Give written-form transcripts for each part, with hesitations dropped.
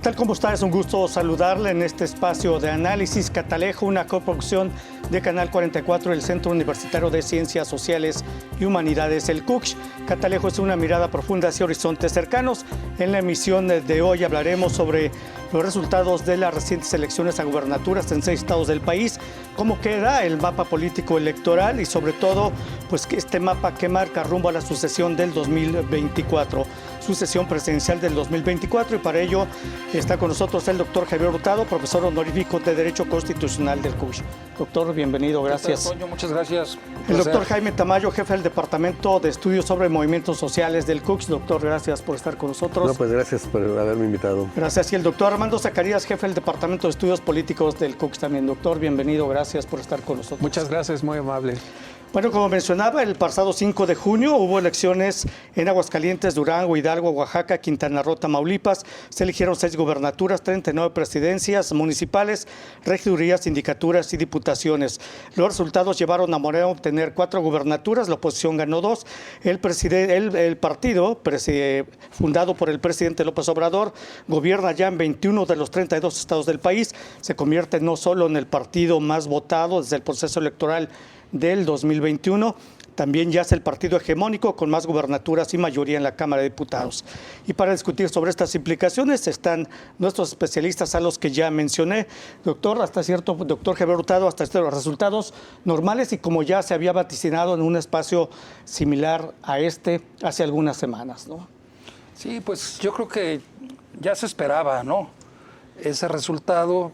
tal? ¿Cómo está? Es un gusto saludarle en este espacio de análisis Catalejo, una coproducción de Canal 44 del Centro Universitario de Ciencias Sociales y Humanidades, el CUCH. Catalejo es una mirada profunda hacia horizontes cercanos. En la emisión de hoy hablaremos sobre los resultados de las recientes elecciones a gubernaturas en 6 estados del país, cómo queda el mapa político electoral y sobre todo, pues este mapa que marca rumbo a la sucesión del 2024, sucesión presidencial del 2024, y para ello está con nosotros el doctor Javier Hurtado, profesor honorífico de Derecho Constitucional del CUCH. Doctor, bienvenido, gracias. Toño, muchas gracias. El doctor Jaime Tamayo, jefe del Departamento de Estudios sobre Movimientos Sociales del CUCH. Doctor, gracias por estar con nosotros. No, pues gracias por haberme invitado. Gracias. Y el doctor Armando Zacarías, jefe del Departamento de Estudios Políticos del CUCH también. Doctor, bienvenido, gracias por estar con nosotros. Muchas gracias, muy amable. Bueno, como mencionaba, el pasado 5 de junio hubo elecciones en Aguascalientes, Durango, Hidalgo, Oaxaca, Quintana Roo, Tamaulipas. Se eligieron 6 gubernaturas, 39 presidencias municipales, regidurías, sindicaturas y diputaciones. Los resultados llevaron a Morena a obtener 4 gubernaturas, la oposición ganó 2. El partido, fundado por el presidente López Obrador, gobierna ya en 21 de los 32 estados del país. Se convierte no solo en el partido más votado desde el proceso electoral del 2021, también ya es el partido hegemónico con más gubernaturas y mayoría en la Cámara de Diputados. Y para discutir sobre estas implicaciones están nuestros especialistas a los que ya mencioné. Doctor Javier Hurtado, hasta los resultados normales y como ya se había vaticinado en un espacio similar a este hace algunas semanas, ¿no? Sí, pues yo creo que ya se esperaba, ¿no? Ese resultado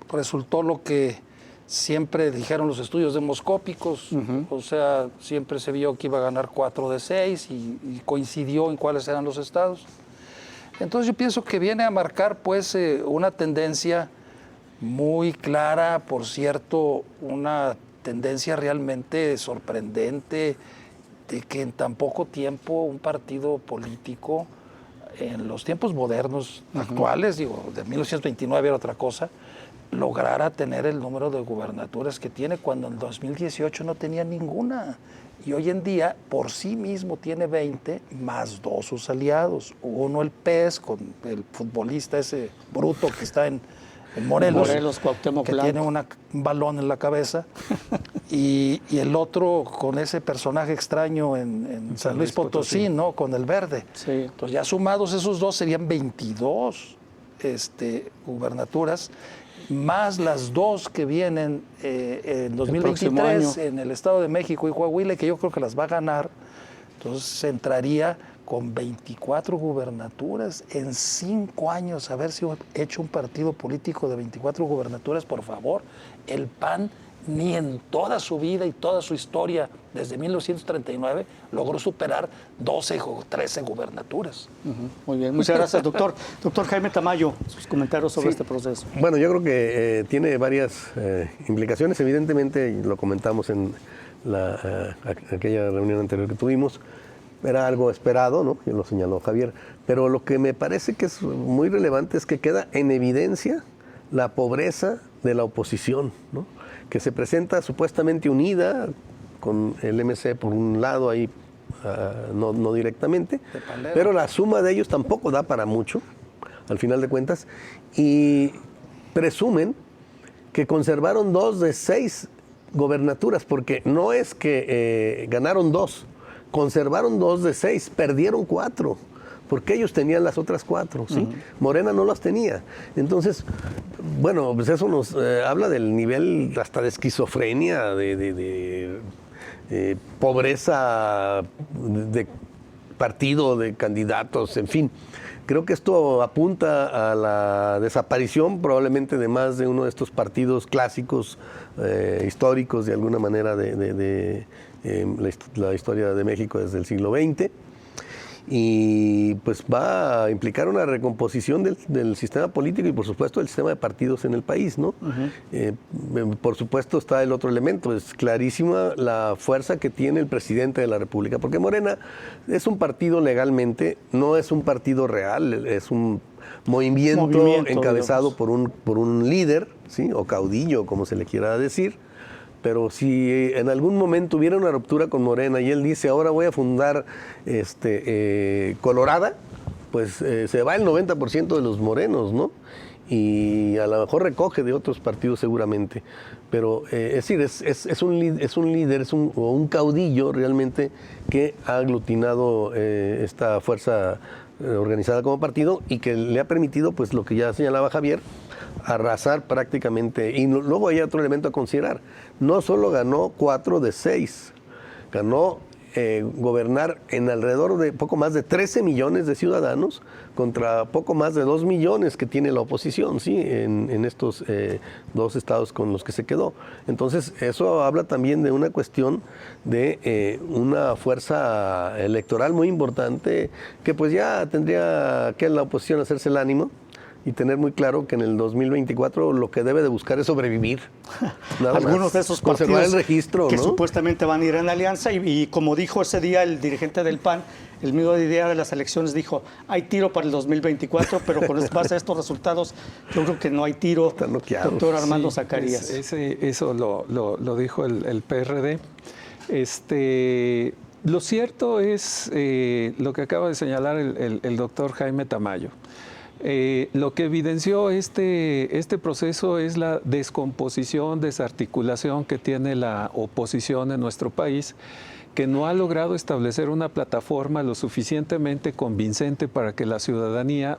resultó lo que siempre dijeron los estudios demoscópicos, o sea, siempre se vio que iba a ganar 4 de 6 y coincidió en cuáles eran los estados. Entonces yo pienso que viene a marcar pues una tendencia muy clara, por cierto, una tendencia realmente sorprendente de que en tan poco tiempo un partido político, en los tiempos modernos, actuales, digo, de 1929 era otra cosa, lograra tener el número de gubernaturas que tiene cuando en 2018 no tenía ninguna. Y hoy en día, por sí mismo, tiene 20, más 2 sus aliados. Uno, el PES, con el futbolista ese bruto que está en Morelos, Cuauhtémoc que Blanco, tiene un balón en la cabeza. y el otro con ese personaje extraño en San Luis Potosí, ¿no? Con el verde. Sí. Entonces, ya sumados esos dos serían 22 gubernaturas, más las 2 que vienen en 2023 en el Estado de México y Coahuila, que yo creo que las va a ganar. Entonces se entraría con 24 gubernaturas en 5 años. Haberse hecho un partido político de 24 gubernaturas, por favor. El PAN ni en toda su vida y toda su historia, desde 1939, logró superar 12 o 13 gubernaturas. Muy bien, muchas gracias, doctor. Doctor Jaime Tamayo, sus comentarios sobre este proceso. Bueno, yo creo que tiene varias implicaciones. Evidentemente, lo comentamos en aquella reunión anterior que tuvimos, era algo esperado, ¿no? Ya lo señaló Javier. Pero lo que me parece que es muy relevante es que queda en evidencia la pobreza de la oposición, ¿no? Que se presenta supuestamente unida con el MC por un lado ahí, no directamente, pero la suma de ellos tampoco da para mucho, al final de cuentas, y presumen que conservaron 2 de 6 gobernaturas, porque no es que ganaron 2, conservaron 2 de 6, perdieron 4. Porque ellos tenían las otras 4, ¿sí? Morena no las tenía. Entonces, bueno, pues eso nos habla del nivel hasta de esquizofrenia, de pobreza de partido, de candidatos, en fin. Creo que esto apunta a la desaparición probablemente de más de uno de estos partidos clásicos, históricos de alguna manera de la historia de México desde el siglo XX. Y pues va a implicar una recomposición del sistema político y por supuesto del sistema de partidos en el país, ¿no? Por supuesto está el otro elemento, es clarísima la fuerza que tiene el presidente de la República, porque Morena es un partido legalmente, no es un partido real, es un movimiento encabezado por un líder, ¿sí? O caudillo, como se le quiera decir. Pero si en algún momento hubiera una ruptura con Morena y él dice, ahora voy a fundar Colorada, pues se va el 90% de los morenos, ¿no? Y a lo mejor recoge de otros partidos seguramente. Pero es decir, es un líder, o un caudillo realmente que ha aglutinado esta fuerza organizada como partido y que le ha permitido, pues lo que ya señalaba Javier, arrasar prácticamente. Y luego hay otro elemento a considerar. No solo ganó 4 de 6, ganó gobernar en alrededor de poco más de 13 millones de ciudadanos contra poco más de 2 millones que tiene la oposición, ¿sí? en estos 2 estados con los que se quedó. Entonces, eso habla también de una cuestión de una fuerza electoral muy importante que pues ya tendría que la oposición hacerse el ánimo y tener muy claro que en el 2024 lo que debe de buscar es sobrevivir. Algunos más. de esos Conservar partidos el registro, que ¿no? supuestamente van a ir en alianza y como dijo ese día el dirigente del PAN, el mismo día de las elecciones dijo, hay tiro para el 2024, pero con base a estos resultados yo creo que no hay tiro. Están noqueados. Doctor Armando Zacarías. Eso lo dijo el PRD. Lo cierto es lo que acaba de señalar el doctor Jaime Tamayo. Lo que evidenció este proceso es la descomposición, desarticulación que tiene la oposición en nuestro país, que no ha logrado establecer una plataforma lo suficientemente convincente para que la ciudadanía,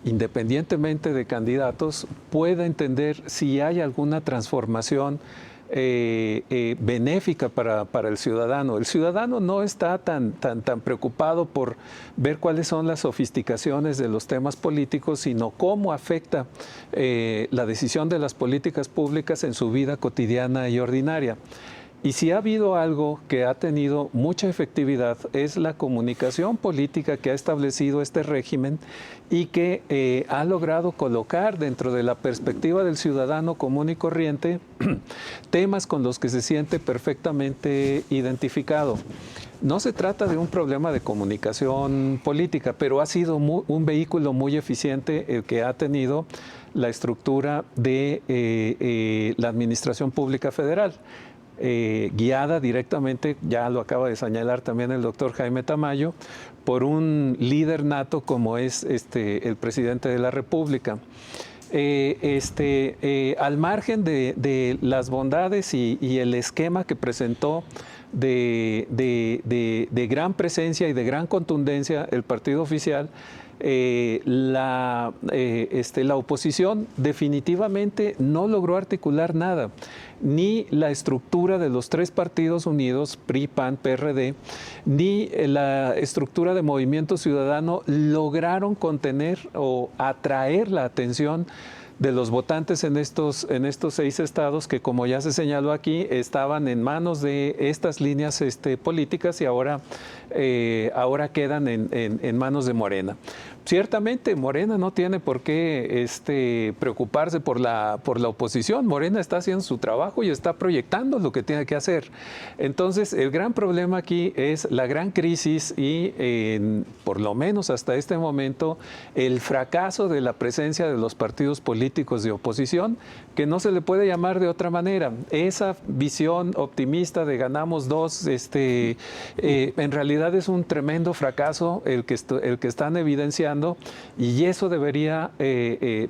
independientemente de candidatos, pueda entender si hay alguna transformación benéfica para el ciudadano. El ciudadano no está tan preocupado por ver cuáles son las sofisticaciones de los temas políticos, sino cómo afecta la decisión de las políticas públicas en su vida cotidiana y ordinaria. Y si ha habido algo que ha tenido mucha efectividad es la comunicación política que ha establecido este régimen y que ha logrado colocar dentro de la perspectiva del ciudadano común y corriente temas con los que se siente perfectamente identificado. No se trata de un problema de comunicación política, pero ha sido un vehículo muy eficiente el que ha tenido la estructura de la Administración Pública Federal. Guiada directamente, ya lo acaba de señalar también el doctor Jaime Tamayo, por un líder nato como es el presidente de la República. Al margen de las bondades y el esquema que presentó de gran presencia y de gran contundencia el partido oficial, la oposición definitivamente no logró articular nada, ni la estructura de los 3 partidos unidos, PRI, PAN, PRD, ni la estructura de Movimiento Ciudadano lograron contener o atraer la atención de los votantes en estos 6 estados que, como ya se señaló aquí, estaban en manos de estas líneas políticas y ahora quedan en manos de Morena. Ciertamente, Morena no tiene por qué preocuparse por la oposición. Morena está haciendo su trabajo y está proyectando lo que tiene que hacer. Entonces, el gran problema aquí es la gran crisis y, por lo menos hasta este momento, el fracaso de la presencia de los partidos políticos de oposición, que no se le puede llamar de otra manera. Esa visión optimista de ganamos 2, en realidad es un tremendo fracaso el que están evidenciando. Y eso debería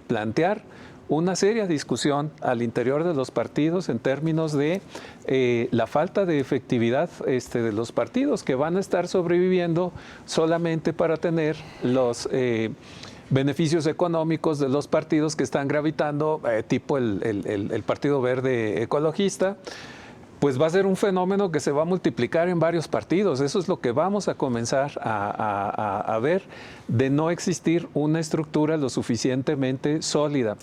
plantear una seria discusión al interior de los partidos en términos de la falta de efectividad de los partidos, que van a estar sobreviviendo solamente para tener los beneficios económicos de los partidos que están gravitando, tipo el Partido Verde Ecologista. Pues va a ser un fenómeno que se va a multiplicar en varios partidos. Eso es lo que vamos a comenzar a ver, de no existir una estructura lo suficientemente sólida.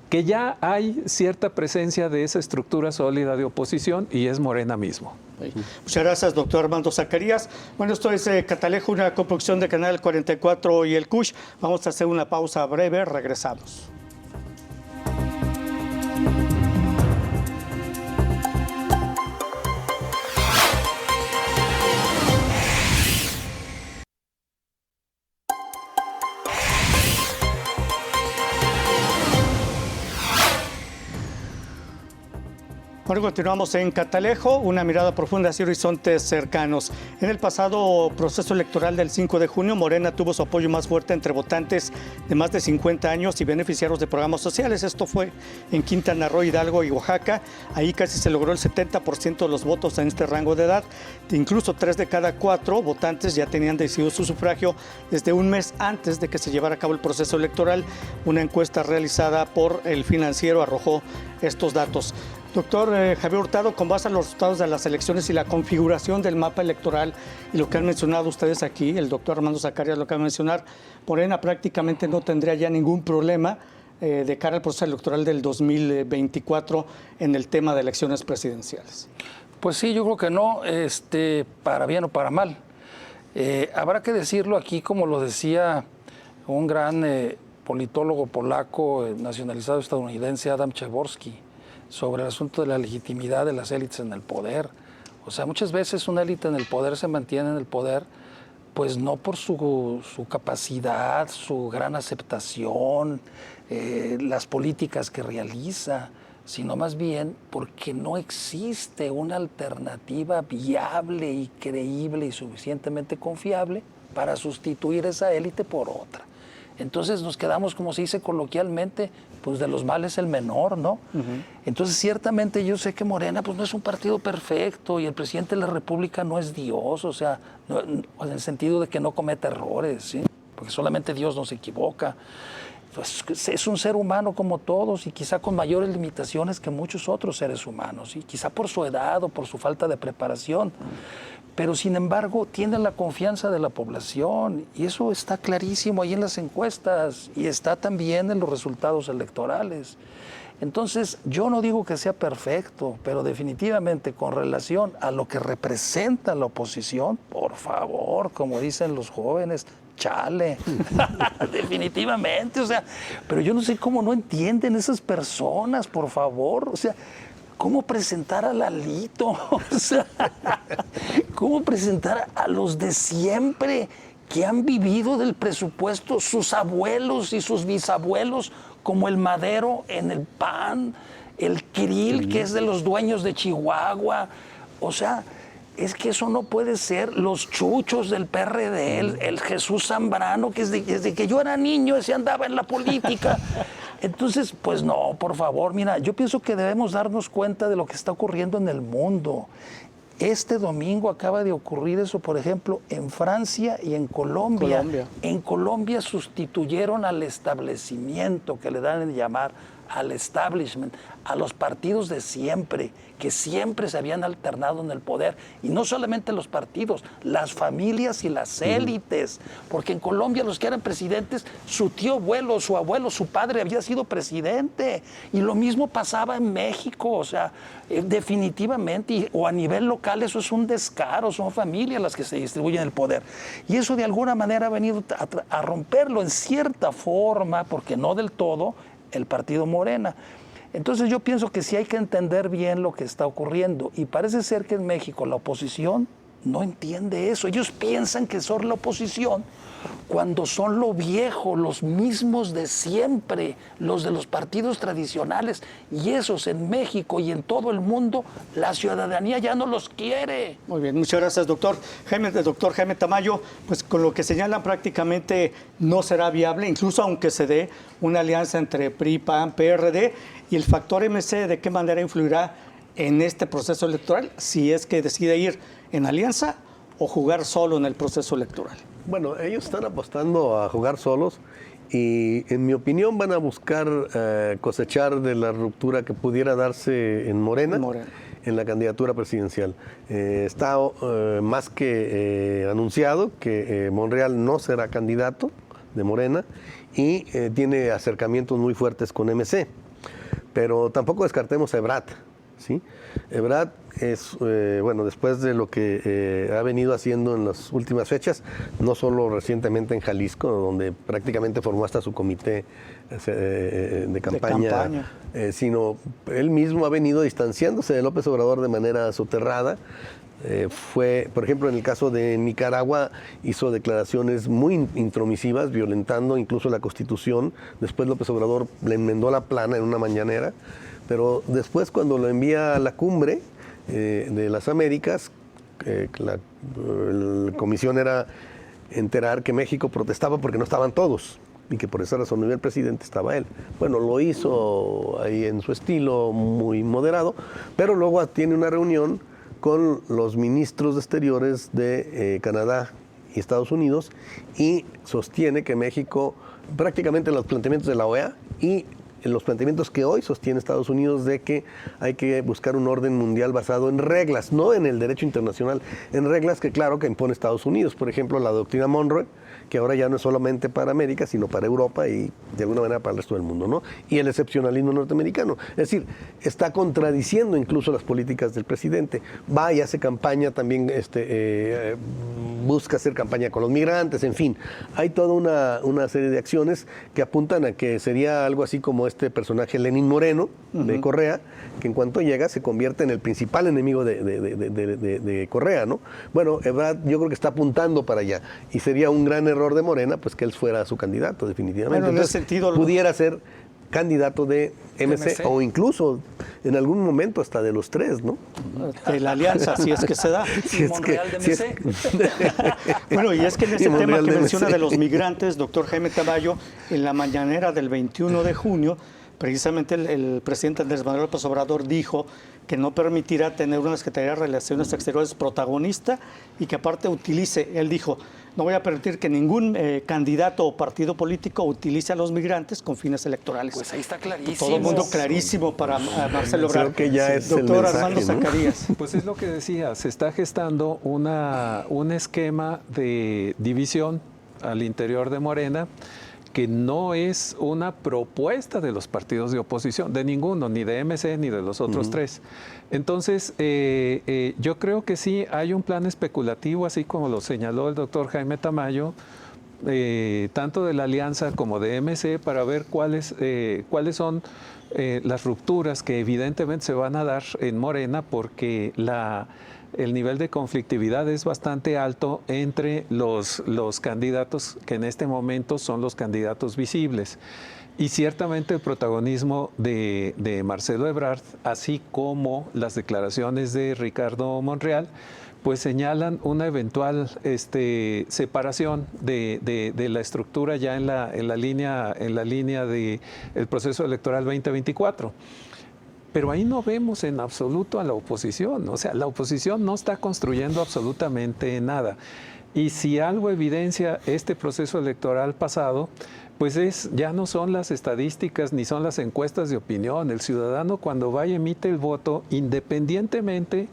Que ya hay cierta presencia de esa estructura sólida de oposición y es Morena mismo. Muchas gracias, doctor Armando Zacarías. Bueno, esto es Catalejo, una coproducción de Canal 44 y el CUSH. Vamos a hacer una pausa breve, regresamos. Bueno, continuamos en Catalejo, una mirada profunda hacia horizontes cercanos. En el pasado proceso electoral del 5 de junio, Morena tuvo su apoyo más fuerte entre votantes de más de 50 años y beneficiarios de programas sociales. Esto fue en Quintana Roo, Hidalgo y Oaxaca. Ahí casi se logró el 70% de los votos en este rango de edad. Incluso 3 de cada 4 votantes ya tenían decidido su sufragio desde un mes antes de que se llevara a cabo el proceso electoral. Una encuesta realizada por El Financiero arrojó estos datos. Doctor Javier Hurtado, con base a los resultados de las elecciones y la configuración del mapa electoral y lo que han mencionado ustedes aquí, el doctor Armando Zacarias lo acaba de mencionar, Morena prácticamente no tendría ya ningún problema de cara al proceso electoral del 2024 en el tema de elecciones presidenciales. Pues sí, yo creo que no, para bien o para mal. Habrá que decirlo aquí, como lo decía un gran politólogo polaco nacionalizado estadounidense, Adam Przeworski, sobre el asunto de la legitimidad de las élites en el poder. O sea, muchas veces una élite en el poder se mantiene en el poder, pues no por su capacidad, su gran aceptación, las políticas que realiza, sino más bien porque no existe una alternativa viable y creíble y suficientemente confiable para sustituir esa élite por otra. Entonces nos quedamos, como se dice coloquialmente, pues de los males el menor, ¿no? Entonces ciertamente yo sé que Morena pues no es un partido perfecto y el presidente de la República no es Dios, o sea, no, en el sentido de que no comete errores, ¿sí? Porque solamente Dios no se equivoca. Pues es un ser humano como todos y quizá con mayores limitaciones que muchos otros seres humanos, ¿sí? Quizá por su edad o por su falta de preparación. Pero sin embargo tiene la confianza de la población y eso está clarísimo ahí en las encuestas y está también en los resultados electorales. Entonces yo no digo que sea perfecto, pero definitivamente con relación a lo que representa la oposición, por favor, como dicen los jóvenes, chale, definitivamente, o sea, pero yo no sé cómo no entienden esas personas, por favor, o sea, ¿cómo presentar a Lalito? O sea, ¿cómo presentar a los de siempre que han vivido del presupuesto, sus abuelos y sus bisabuelos, como el Madero en el PAN, el Krill, que es de los dueños de Chihuahua? O sea, es que eso no puede ser. Los chuchos del PRD, el Jesús Zambrano, que desde que yo era niño ese andaba en la política. Entonces, pues no, por favor, mira, yo pienso que debemos darnos cuenta de lo que está ocurriendo en el mundo. Este domingo acaba de ocurrir eso, por ejemplo, en Francia y en Colombia. En Colombia sustituyeron al establecimiento, que le dan en llamar al establishment, a los partidos de siempre, que siempre se habían alternado en el poder. Y no solamente los partidos, las familias y las élites. Porque en Colombia los que eran presidentes, su tío abuelo, su abuelo, su padre había sido presidente. Y lo mismo pasaba en México. O sea, definitivamente, o a nivel local, eso es un descaro. Son familias las que se distribuyen el poder. Y eso de alguna manera ha venido a romperlo en cierta forma, porque no del todo, el partido Morena. Entonces yo pienso que sí hay que entender bien lo que está ocurriendo y parece ser que en México la oposición no entiende eso. Ellos piensan que son la oposición cuando son lo viejo, los mismos de siempre, los de los partidos tradicionales, y esos en México y en todo el mundo, la ciudadanía ya no los quiere. Muy bien, muchas gracias, doctor Jaime Tamayo. Pues con lo que señalan prácticamente no será viable, incluso aunque se dé una alianza entre PRI, PAN, PRD, y el factor MC, ¿de qué manera influirá en este proceso electoral si es que decide ir en alianza o jugar solo en el proceso electoral? Bueno, ellos están apostando a jugar solos y en mi opinión van a buscar cosechar de la ruptura que pudiera darse en Morena. En la candidatura presidencial. Está más que anunciado que Monreal no será candidato de Morena y tiene acercamientos muy fuertes con MC. Pero tampoco descartemos a Ebrard, ¿sí? Ebrard es, bueno, después de lo que ha venido haciendo en las últimas fechas, no solo recientemente en Jalisco, donde prácticamente formó hasta su comité de campaña. Sino él mismo ha venido distanciándose de López Obrador de manera soterrada. Fue, por ejemplo, en el caso de Nicaragua, hizo declaraciones muy intromisivas, violentando incluso la Constitución. Después López Obrador le enmendó la plana en una mañanera. Pero después, cuando lo envía a la cumbre de las Américas, la comisión era enterar que México protestaba porque no estaban todos y que por esa razón no iba el presidente, estaba él. Bueno, lo hizo ahí en su estilo muy moderado, pero luego tiene una reunión con los ministros de Exteriores de Canadá y Estados Unidos y sostiene que México, prácticamente los planteamientos de la OEA y los planteamientos que hoy sostiene Estados Unidos de que hay que buscar un orden mundial basado en reglas, no en el derecho internacional, en reglas que claro que impone Estados Unidos. Por ejemplo, la doctrina Monroe, que ahora ya no es solamente para América, sino para Europa y de alguna manera para el resto del mundo, ¿no? Y el excepcionalismo norteamericano. Es decir, está contradiciendo incluso las políticas del presidente. Va y hace campaña también, busca hacer campaña con los migrantes, en fin. Hay toda una serie de acciones que apuntan a que sería algo así como este personaje Lenín Moreno, de Correa, que en cuanto llega se convierte en el principal enemigo de Correa, ¿no? Bueno, Ebrard yo creo que está apuntando para allá y sería un gran error de Morena pues que él fuera su candidato definitivamente. Bueno, en ese sentido, pudiera ser candidato de MC o incluso en algún momento hasta de los tres, ¿no? De la alianza, si es que se da. Monreal de MC. Bueno, y es que en ese tema que menciona MC. de los migrantes, doctor Jaime Tamayo, en la mañanera del 21 de junio, precisamente el presidente Andrés Manuel López Obrador dijo que no permitirá tener una Secretaría de Relaciones Exteriores protagonista y que aparte él dijo, no voy a permitir que ningún candidato o partido político utilice a los migrantes con fines electorales. Pues ahí está clarísimo. Todo el mundo clarísimo para Marcelo Ebrard. Creo que ya es el doctor mensaje, Armando ¿no? Zacarías. Pues es lo que decía, se está gestando un esquema de división al interior de Morena que no es una propuesta de los partidos de oposición, de ninguno, ni de MC ni de los otros tres. Entonces, yo creo que sí hay un plan especulativo, así como lo señaló el doctor Jaime Tamayo, tanto de la alianza como de MC, para ver cuáles son las rupturas que evidentemente se van a dar en Morena, porque el nivel de conflictividad es bastante alto entre los candidatos que en este momento son los candidatos visibles. Y ciertamente el protagonismo de Marcelo Ebrard, así como las declaraciones de Ricardo Monreal, pues señalan una eventual separación de la estructura ya en la línea del proceso electoral 2024. Pero ahí no vemos en absoluto a la oposición. O sea, la oposición no está construyendo absolutamente nada. Y si algo evidencia este proceso electoral pasado, pues ya no son las estadísticas ni son las encuestas de opinión. El ciudadano cuando va y emite el voto, independientemente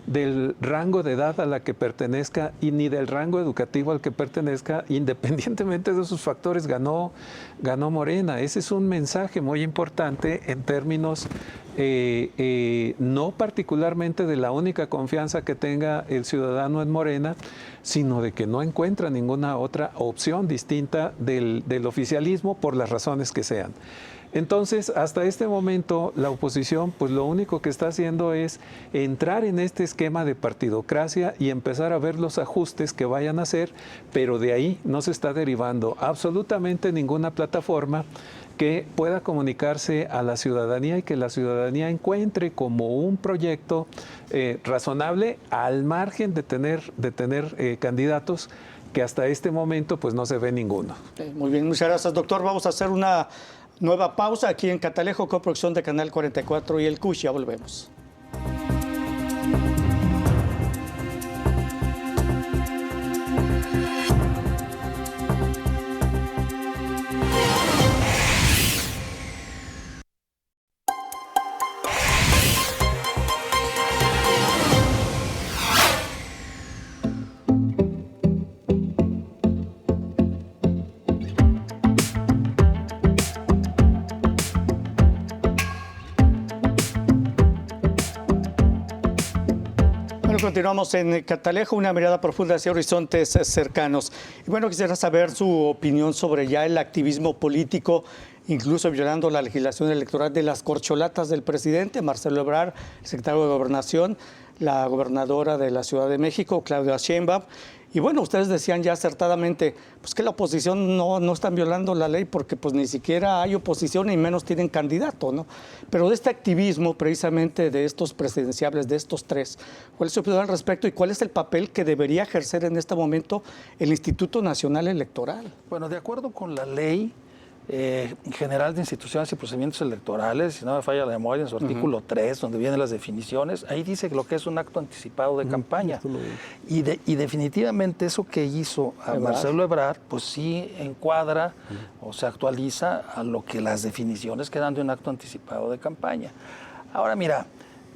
del rango de edad a la que pertenezca y ni del rango educativo al que pertenezca, independientemente de esos factores, ganó Morena. Ese es un mensaje muy importante en términos no particularmente de la única confianza que tenga el ciudadano en Morena, sino de que no encuentra ninguna otra opción distinta del oficialismo por las razones que sean. Entonces, hasta este momento, la oposición, pues lo único que está haciendo es entrar en este esquema de partidocracia y empezar a ver los ajustes que vayan a hacer, pero de ahí no se está derivando absolutamente ninguna plataforma que pueda comunicarse a la ciudadanía y que la ciudadanía encuentre como un proyecto razonable al margen de tener candidatos que hasta este momento pues no se ve ninguno. Muy bien, muchas gracias, doctor. Vamos a hacer una nueva pausa aquí en Catalejo, coproducción de Canal 44 y el CUSH. Ya volvemos. Continuamos en Catalejo, una mirada profunda hacia horizontes cercanos. Y bueno, quisiera saber su opinión sobre ya el activismo político, incluso violando la legislación electoral de las corcholatas del presidente Marcelo Ebrard, el secretario de Gobernación, la gobernadora de la Ciudad de México, Claudia Sheinbaum, Y bueno, ustedes decían ya acertadamente pues que la oposición no están violando la ley porque pues ni siquiera hay oposición y menos tienen candidato, ¿no? Pero de este activismo precisamente de estos presidenciables, de estos tres, ¿cuál es su opinión al respecto y cuál es el papel que debería ejercer en este momento el Instituto Nacional Electoral? Bueno, de acuerdo con la ley general de instituciones y procedimientos electorales, si no me falla la memoria, en su artículo 3, donde vienen las definiciones, ahí dice lo que es un acto anticipado de campaña. Y definitivamente eso que hizo a Marcelo Ebrard, pues sí encuadra o se actualiza a lo que las definiciones que dan de un acto anticipado de campaña. Ahora mira,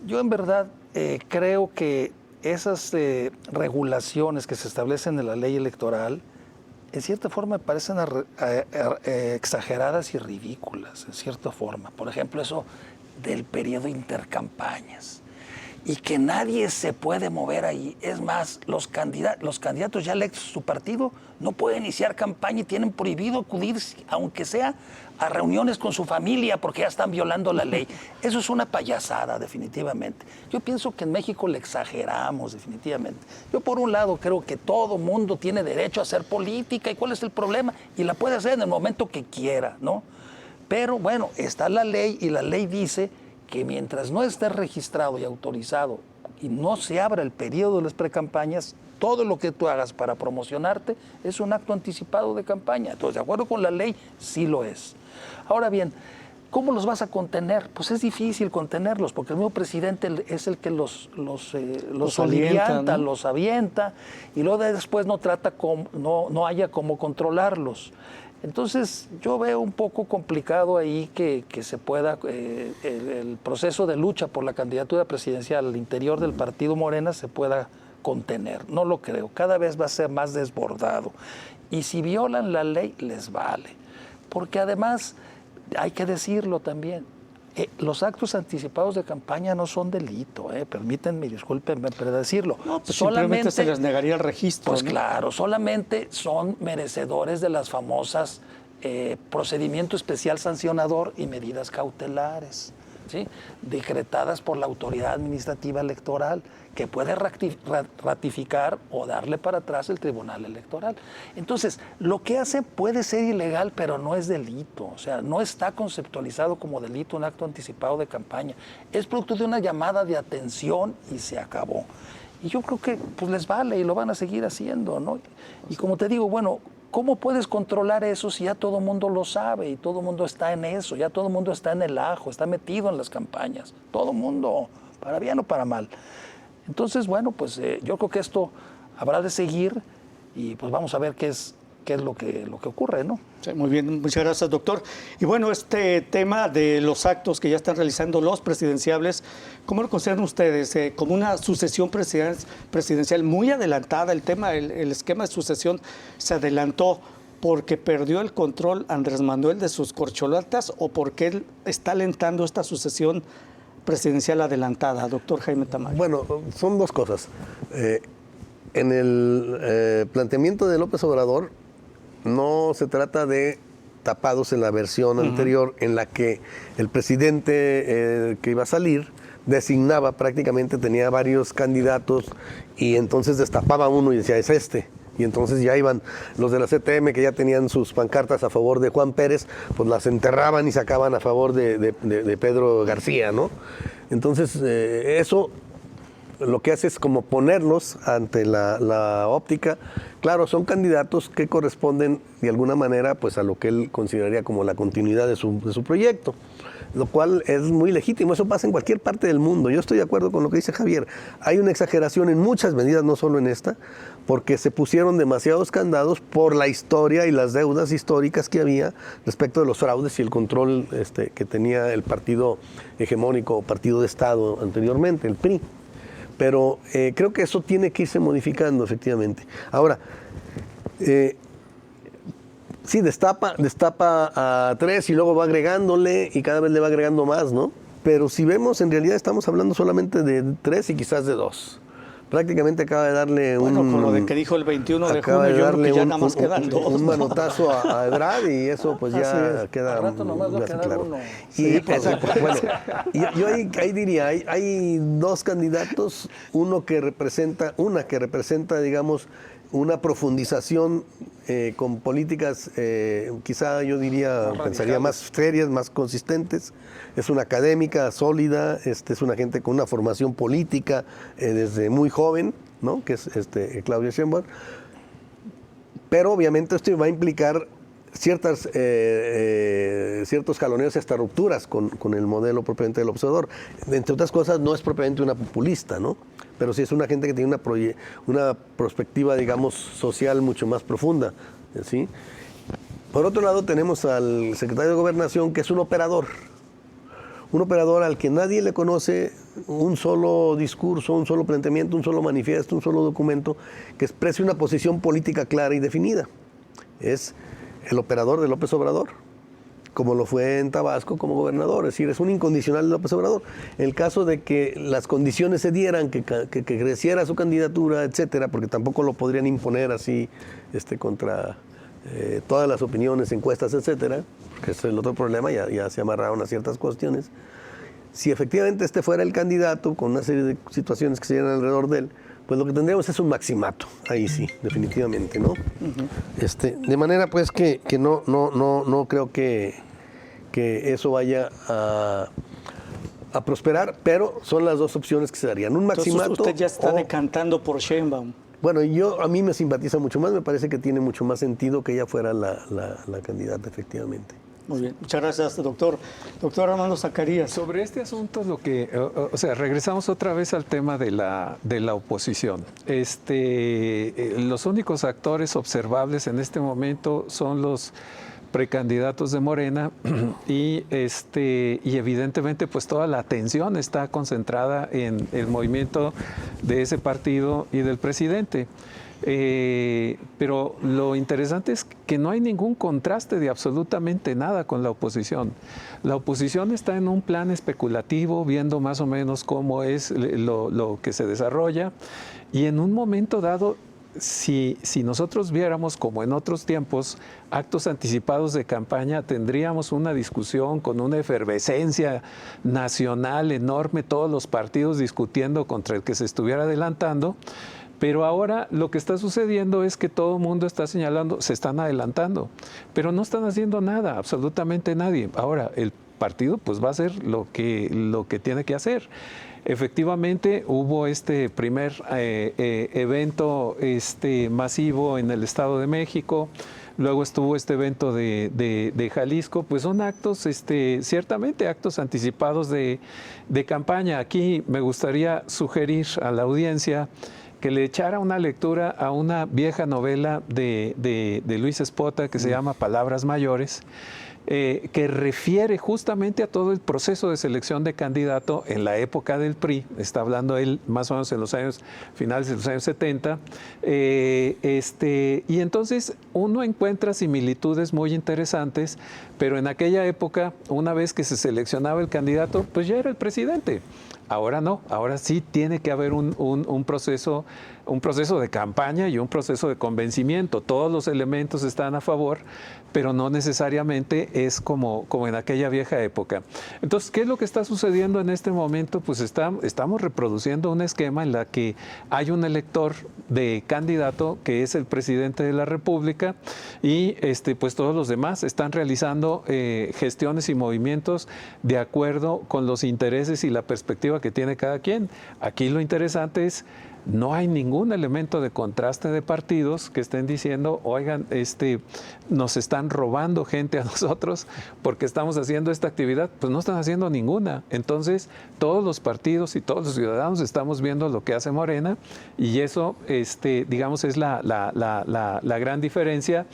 yo en verdad creo que esas regulaciones que se establecen en la ley electoral en cierta forma me parecen exageradas y ridículas, en cierta forma. Por ejemplo, eso del periodo intercampañas. Y que nadie se puede mover ahí. Es más, los candidatos ya electos a su partido no pueden iniciar campaña y tienen prohibido acudir, aunque sea a reuniones con su familia, porque ya están violando la ley. Eso es una payasada, definitivamente. Yo pienso que en México le exageramos, definitivamente. Yo, por un lado, creo que todo mundo tiene derecho a hacer política. ¿Y cuál es el problema? Y la puede hacer en el momento que quiera, ¿no? Pero, bueno, está la ley y la ley dice que mientras no esté registrado y autorizado y no se abra el periodo de las precampañas, todo lo que tú hagas para promocionarte es un acto anticipado de campaña. Entonces, de acuerdo con la ley, sí lo es. Ahora bien, ¿cómo los vas a contener? Pues es difícil contenerlos, porque el mismo presidente es el que los solivianta, ¿no? Los avienta, y luego después no haya cómo controlarlos. Entonces, yo veo un poco complicado ahí que se pueda, el proceso de lucha por la candidatura presidencial al interior del partido Morena se pueda contener. No lo creo. Cada vez va a ser más desbordado. Y si violan la ley, les vale. Porque además, hay que decirlo también, los actos anticipados de campaña no son delito, permítanme, discúlpenme pero decirlo. No, pues solamente se les negaría el registro. Pues ¿no? Claro, solamente son merecedores de las famosas procedimiento especial sancionador y medidas cautelares, ¿sí? Decretadas por la autoridad administrativa electoral, que puede ratificar o darle para atrás el Tribunal Electoral. Entonces, lo que hacen puede ser ilegal, pero no es delito. O sea, no está conceptualizado como delito un acto anticipado de campaña. Es producto de una llamada de atención y se acabó. Y yo creo que pues, les vale y lo van a seguir haciendo, ¿no? Y como te digo, bueno, ¿cómo puedes controlar eso si ya todo el mundo lo sabe y todo el mundo está en eso? Ya todo el mundo está en el ajo, está metido en las campañas. Todo el mundo, para bien o para mal. Entonces, bueno, pues yo creo que esto habrá de seguir y pues vamos a ver qué es lo que ocurre, ¿no? Sí, muy bien, muchas gracias, doctor. Y bueno, este tema de los actos que ya están realizando los presidenciables, ¿cómo lo consideran ustedes? Como una sucesión presidencial muy adelantada, el esquema de sucesión se adelantó porque perdió el control Andrés Manuel de sus corcholatas o porque él está alentando esta sucesión presidencial adelantada, doctor Jaime Tamayo. Bueno, son dos cosas. En el planteamiento de López Obrador no se trata de tapados en la versión anterior en la que el presidente que iba a salir designaba prácticamente, tenía varios candidatos y entonces destapaba uno y decía, es este. Y entonces ya iban los de la CTM que ya tenían sus pancartas a favor de Juan Pérez, pues las enterraban y sacaban a favor de Pedro García, ¿no? Entonces eso lo que hace es como ponerlos ante la óptica. Claro, son candidatos que corresponden de alguna manera pues a lo que él consideraría como la continuidad de su proyecto, lo cual es muy legítimo. Eso pasa en cualquier parte del mundo. Yo estoy de acuerdo con lo que dice Javier. Hay una exageración en muchas medidas, no solo en esta, porque se pusieron demasiados candados por la historia y las deudas históricas que había respecto de los fraudes y el control que tenía el partido hegemónico o partido de Estado anteriormente, el PRI. Pero creo que eso tiene que irse modificando, efectivamente. Ahora, sí, destapa a 3 y luego va agregándole y cada vez le va agregando más, ¿no? Pero si vemos, en realidad estamos hablando solamente de 3 y quizás de 2. Prácticamente acaba de darle Bueno, con lo de que dijo el 21 de junio, yo creo que ya nada más quedan 2. Un manotazo a Ebrard y eso pues ya queda al rato nomás va a quedar claro. uno. Y bueno, yo ahí diría, hay 2 candidatos, una que representa, digamos, una profundización con políticas, quizá yo diría, pensaría más serias, más consistentes. Es una académica sólida, es una gente con una formación política desde muy joven, ¿no? Que es Claudia Sheinbaum. Pero obviamente esto va a implicar ciertos jaloneos y hasta rupturas con el modelo propiamente del observador. Entre otras cosas, no es propiamente una populista, ¿no? Pero sí es una gente que tiene una perspectiva, digamos, social mucho más profunda, ¿sí? Por otro lado, tenemos al secretario de Gobernación, que es un operador al que nadie le conoce un solo discurso, un solo planteamiento, un solo manifiesto, un solo documento que exprese una posición política clara y definida. Es el operador de López Obrador, como lo fue en Tabasco como gobernador, es decir, es un incondicional de López Obrador. En el caso de que las condiciones se dieran, que creciera su candidatura, etcétera, porque tampoco lo podrían imponer así contra todas las opiniones, encuestas, etcétera, que es el otro problema, ya se amarraron a ciertas cuestiones. Si efectivamente este fuera el candidato, con una serie de situaciones que se dieran alrededor de él, pues lo que tendríamos es un maximato, ahí sí, definitivamente, ¿no? De manera pues que no creo que eso vaya a prosperar, pero son las dos opciones que se darían. Un maximato. Entonces usted ya está decantando por Sheinbaum. Bueno, a mí me simpatiza mucho más, me parece que tiene mucho más sentido que ella fuera la candidata, efectivamente. Muy bien, muchas gracias, doctor. Doctor Armando Zacarías. Sobre este asunto, regresamos otra vez al tema de la oposición. Los únicos actores observables en este momento son los precandidatos de Morena y evidentemente pues toda la atención está concentrada en el movimiento de ese partido y del presidente. Pero lo interesante es que no hay ningún contraste de absolutamente nada con la oposición. La oposición está en un plan especulativo, viendo más o menos cómo es lo que se desarrolla, y en un momento dado, si nosotros viéramos, como en otros tiempos, actos anticipados de campaña, tendríamos una discusión con una efervescencia nacional enorme, todos los partidos discutiendo contra el que se estuviera adelantando. Pero ahora lo que está sucediendo es que todo el mundo está señalando, se están adelantando, pero no están haciendo nada, absolutamente nadie. Ahora, el partido pues va a hacer lo que tiene que hacer. Efectivamente, hubo este primer evento masivo en el Estado de México. Luego estuvo este evento de Jalisco, pues son actos, ciertamente actos anticipados de campaña. Aquí me gustaría sugerir a la audiencia que le echara una lectura a una vieja novela de Luis Espota que se llama Palabras Mayores, que refiere justamente a todo el proceso de selección de candidato en la época del PRI, está hablando él más o menos en los años finales de los años 70, y entonces uno encuentra similitudes muy interesantes, pero en aquella época, una vez que se seleccionaba el candidato, pues ya era el presidente. Ahora no, ahora sí tiene que haber un proceso de campaña y un proceso de convencimiento. Todos los elementos están a favor, pero no necesariamente es como en aquella vieja época. Entonces, ¿qué es lo que está sucediendo en este momento? Pues estamos reproduciendo un esquema en la que hay un elector de candidato que es el presidente de la República y pues todos los demás están realizando gestiones y movimientos de acuerdo con los intereses y la perspectiva que tiene cada quien. Aquí lo interesante es no hay ningún elemento de contraste de partidos que estén diciendo, oigan, nos están robando gente a nosotros porque estamos haciendo esta actividad. Pues no están haciendo ninguna. Entonces, todos los partidos y todos los ciudadanos estamos viendo lo que hace Morena y eso, digamos, es la gran diferencia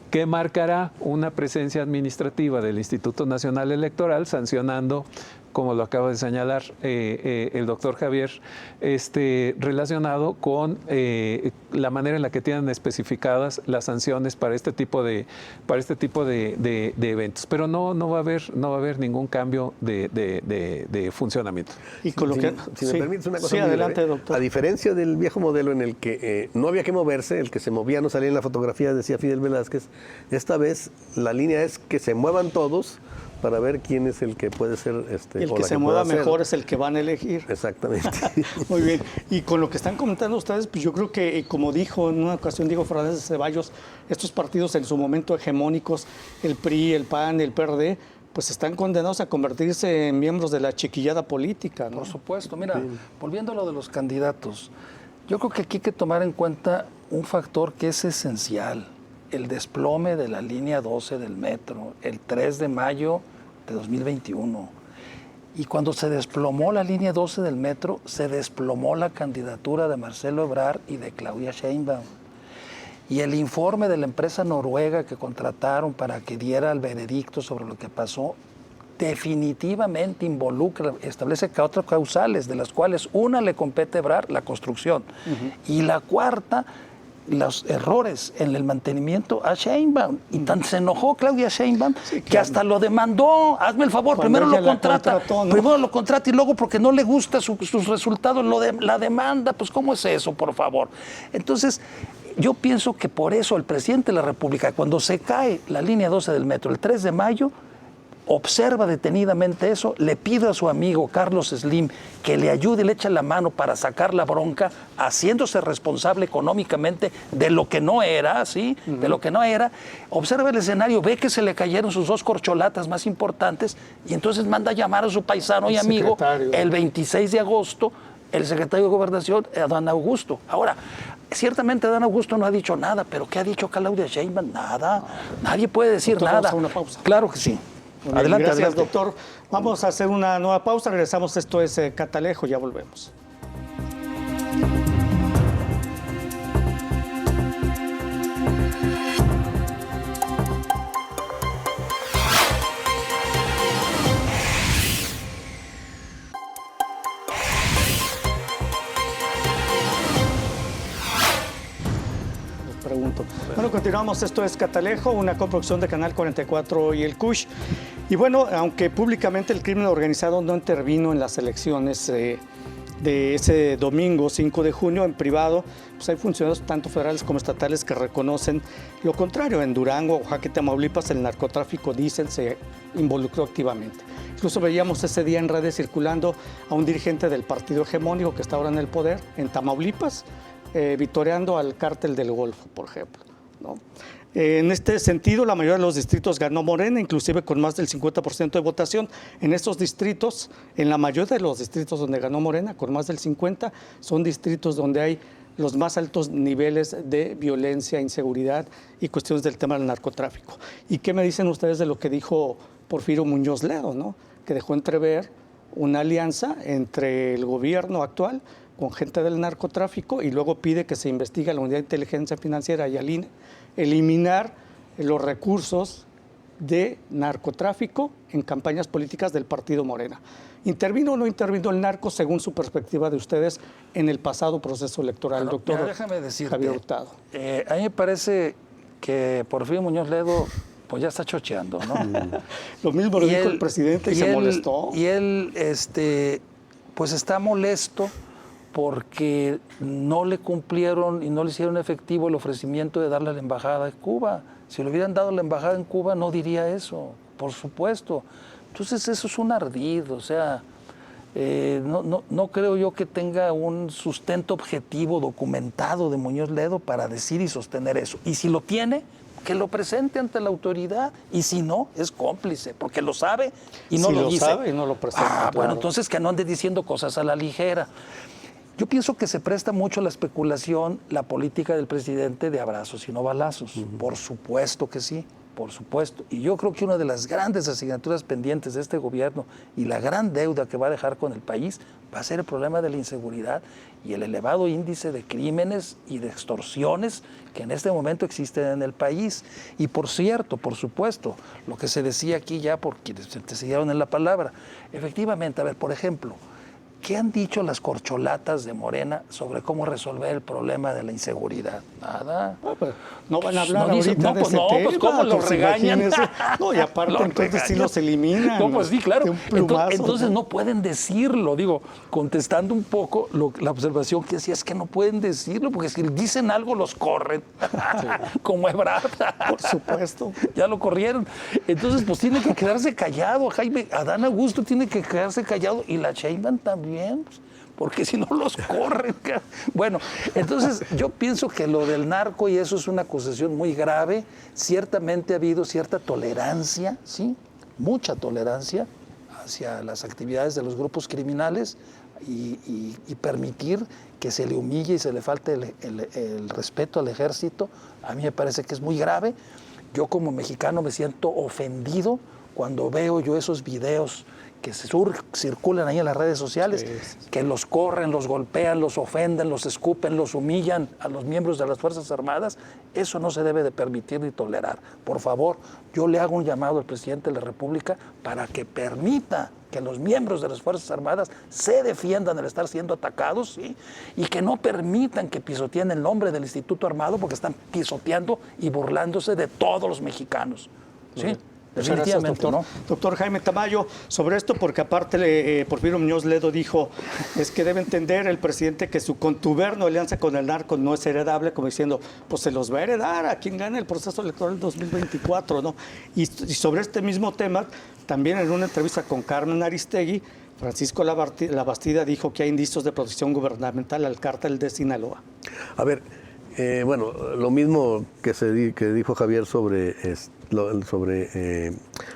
que marcará una presencia administrativa del Instituto Nacional Electoral sancionando, como lo acaba de señalar el doctor Javier, relacionado con la manera en la que tienen especificadas las sanciones para este tipo de eventos. Pero no va a haber ningún cambio de funcionamiento. Y con lo que, si me permites una cosa, sí, adelante, doctor. A diferencia del viejo modelo en el que no había que moverse, el que se movía no salía en la fotografía, decía Fidel Velázquez, esta vez la línea es que se muevan todos para ver quién es el que puede ser Y el o que la se que mueva pueda ser. mejor es el que van a elegir. Exactamente. Muy bien. Y con lo que están comentando ustedes, pues yo creo que, como dijo en una ocasión Diego Fernández de Ceballos, estos partidos en su momento hegemónicos, el PRI, el PAN, el PRD, pues están condenados a convertirse en miembros de la chiquillada política, ¿no? Por supuesto. Mira, volviendo a lo de los candidatos, yo creo que aquí hay que tomar en cuenta un factor que es esencial, el desplome de la línea 12 del metro, el 3 de mayo de 2021. Y cuando se desplomó la línea 12 del metro, se desplomó la candidatura de Marcelo Ebrard y de Claudia Sheinbaum. Y el informe de la empresa noruega que contrataron para que diera el veredicto sobre lo que pasó, definitivamente involucra, establece cuatro causales, de las cuales una le compete a Ebrard, la construcción, y la cuarta, los errores en el mantenimiento a Sheinbaum. Y tan se enojó Claudia Sheinbaum que hasta lo demandó. Hazme el favor, Cuando primero ella lo la contrata, contrató, ¿no? primero lo contrata y luego porque no le gusta sus resultados, la demanda. Pues ¿cómo es eso, por favor? Entonces, yo pienso que por eso el presidente de la República, cuando se cae la línea 12 del metro el 3 de mayo, observa detenidamente eso, le pide a su amigo Carlos Slim que le ayude y le eche la mano para sacar la bronca, haciéndose responsable económicamente de lo que no era, ¿sí? De lo que no era. Observa el escenario, ve que se le cayeron sus dos corcholatas más importantes y entonces manda a llamar a su paisano y amigo el 26 de agosto, el secretario de Gobernación, Adán Augusto. Ahora, ciertamente Adán Augusto no ha dicho nada, pero ¿qué ha dicho Claudia Sheinbaum? Nada. Nadie puede decir Doctor, nada. vamos a una pausa. Claro que sí. Muy bien, Adelante, gracias, adelante. doctor. Vamos a hacer una nueva pausa. Regresamos. Esto es Catalejo. Ya volvemos. Pregunto. Bueno, continuamos. Esto es Catalejo, una coproducción de Canal 44 y el CUSH. Y bueno, aunque públicamente el crimen organizado no intervino en las elecciones de ese domingo 5 de junio, en privado, pues hay funcionarios tanto federales como estatales que reconocen lo contrario. En Durango, Oaxaca y Tamaulipas, el narcotráfico, dicen, se involucró activamente. Incluso veíamos ese día en redes circulando a un dirigente del partido hegemónico que está ahora en el poder, en Tamaulipas, vitoreando al cártel del Golfo, por ejemplo, ¿no? En este sentido, la mayoría de los distritos ganó Morena, inclusive con más del 50% de votación. En estos distritos, en la mayoría de los distritos donde ganó Morena, con más del 50%, son distritos donde hay los más altos niveles de violencia, inseguridad y cuestiones del tema del narcotráfico. ¿Y qué me dicen ustedes de lo que dijo Porfirio Muñoz Ledo, ¿no? Que dejó entrever una alianza entre el gobierno actual con gente del narcotráfico y luego pide que se investigue a la Unidad de Inteligencia Financiera y al INE eliminar los recursos de narcotráfico en campañas políticas del partido Morena? ¿Intervino o no intervino el narco según su perspectiva de ustedes en el pasado proceso electoral, Bueno, doctor? mira, déjame decirte, Javier Hurtado. A mí me parece que Porfirio Muñoz Ledo pues ya está chocheando, ¿no? Lo mismo lo dijo el presidente y se molestó. Y él pues está molesto porque no le cumplieron y no le hicieron efectivo el ofrecimiento de darle a la embajada de Cuba. Si le hubieran dado la embajada en Cuba, no diría eso, por supuesto. Entonces eso es un ardid, o sea, no creo yo que tenga un sustento objetivo documentado de Muñoz Ledo para decir y sostener eso. Y si lo tiene, que lo presente ante la autoridad, y si no, es cómplice, porque lo sabe y no lo dice. Si lo sabe y no lo presenta. Bueno, entonces que no ande diciendo cosas a la ligera. Yo pienso que se presta mucho a la especulación la política del presidente de abrazos y no balazos. Por supuesto que sí, por supuesto. Y yo creo que una de las grandes asignaturas pendientes de este gobierno y la gran deuda que va a dejar con el país va a ser el problema de la inseguridad y el elevado índice de crímenes y de extorsiones que en este momento existen en el país. Y por cierto, por supuesto, lo que se decía aquí ya por quienes te siguieron en la palabra, efectivamente, a ver, por ejemplo, ¿qué han dicho las corcholatas de Morena sobre cómo resolver el problema de la inseguridad? Nada. No van a hablar No dicen, ahorita de ese tema. pues cómo los regañan. Imagínese. No, y aparte Los entonces sí regañan. los eliminan. No, pues sí, claro. De un plumazo, Entonces no pueden decirlo. Digo, contestando un poco la observación que decía, es que no pueden decirlo, porque si dicen algo los corren. Como Ebrard. Por supuesto. Ya lo corrieron. Entonces, pues tiene que quedarse callado. Adán Augusto tiene que quedarse callado y la Sheinbaum también, pues, porque si no los corren. Bueno, entonces yo pienso que lo del narco, y eso es una acusación muy grave, ciertamente ha habido cierta tolerancia, ¿sí? Mucha tolerancia hacia las actividades de los grupos criminales y permitir que se le humille y se le falte el respeto al ejército, a mí me parece que es muy grave. Yo como mexicano me siento ofendido cuando veo yo esos videos que circulan ahí en las redes sociales, que los corren, los golpean, los ofenden, los escupen, los humillan a los miembros de las Fuerzas Armadas. Eso no se debe de permitir ni tolerar. Por favor, yo le hago un llamado al presidente de la República para que permita que los miembros de las Fuerzas Armadas se defiendan al estar siendo atacados, ¿sí? Y que no permitan que pisoteen el nombre del Instituto Armado, porque están pisoteando y burlándose de todos los mexicanos, ¿sí? Muchas gracias, doctor. ¿No? Doctor Jaime Tamayo, sobre esto, porque aparte Porfirio Muñoz Ledo dijo, es que debe entender el presidente que su contubernio alianza con el narco no es heredable, como diciendo, pues se los va a heredar a quien gane el proceso electoral del 2024, ¿no? Y sobre este mismo tema, también en una entrevista con Carmen Aristegui, Francisco Labastida dijo que hay indicios de protección gubernamental al cártel de Sinaloa. A ver, bueno, lo mismo que dijo Javier sobre